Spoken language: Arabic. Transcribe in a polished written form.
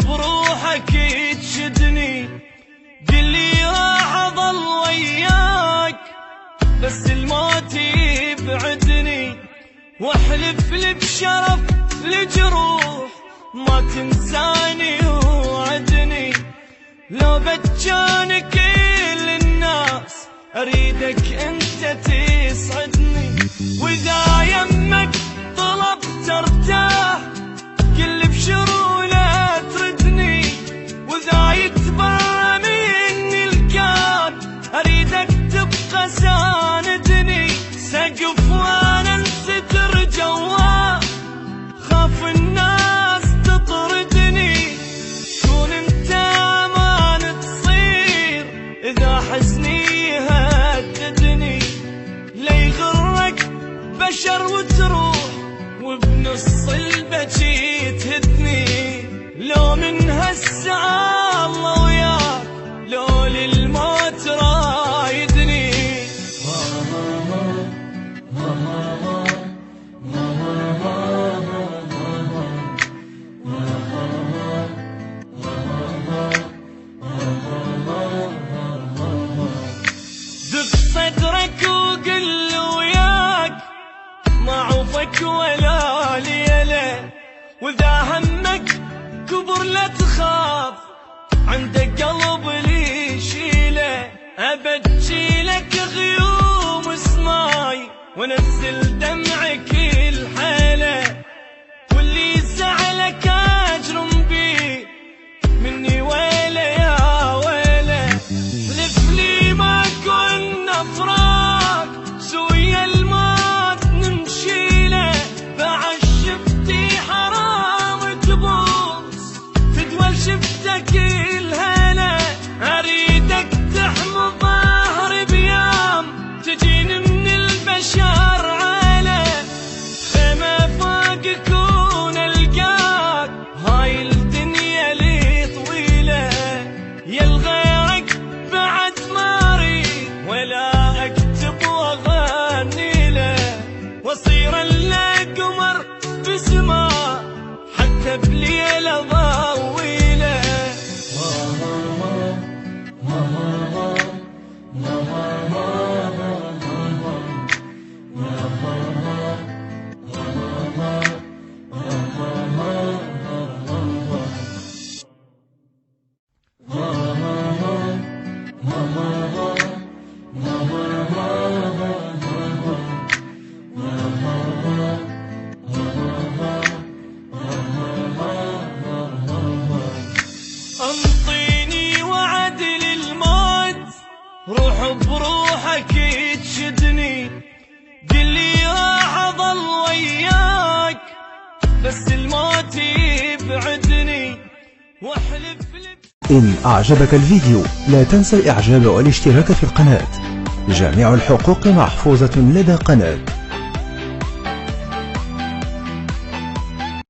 بروحك تشدني، قلي راح اظل وياك بس الموت يبعدني، واحلف لي بشرف لجروح ما تنساني وعدني. لو بتجاني كل الناس اريدك انت تسعدني، واذا يمك طلبت ارتاح كل بشروله تردني، واذا يتبرى مني الكان اريدك تبقى ساندني. سقف وانا انستر جواه خاف الناس تطردني، كون انت امان تصير اذا حزني يهددني. لا يغرك بشر وتروح وبنص البكي تهدني، لو من هالساعة الله وياك لو للموت رايدني. دق صدرك وقل وياك ما عوفك ولا ليلة، واذا همك كبر لا تخاف عندك قلب لي يشيله. ابجي لك غيوم سماي وانزل دمعك الحيله، واللي زعلك اجرم بيه مني ويله يا ويله. حلف لي ما كنا فراق سويا الموت نمشيله، بعد شفتي حرام تبوس تدول شفتك الهلا. اريدك تحمي ظهري بيام تجيني من البشر عاله، خيمة فوق كون القاك هاي الدنيا لي طويله. يا الغيرك بعد ما اريد ولا اكتب واغني له، واصير الا قمر بسماء حتى بليله ضويله. انطيني وعد للموت روح بروحك تشدني، قلي راح اظل وياك بس الموت يبعدني، واحلف لي. إن أعجبك الفيديو لا تنسى الإعجاب والاشتراك في القناة. جميع الحقوق محفوظة لدى قناة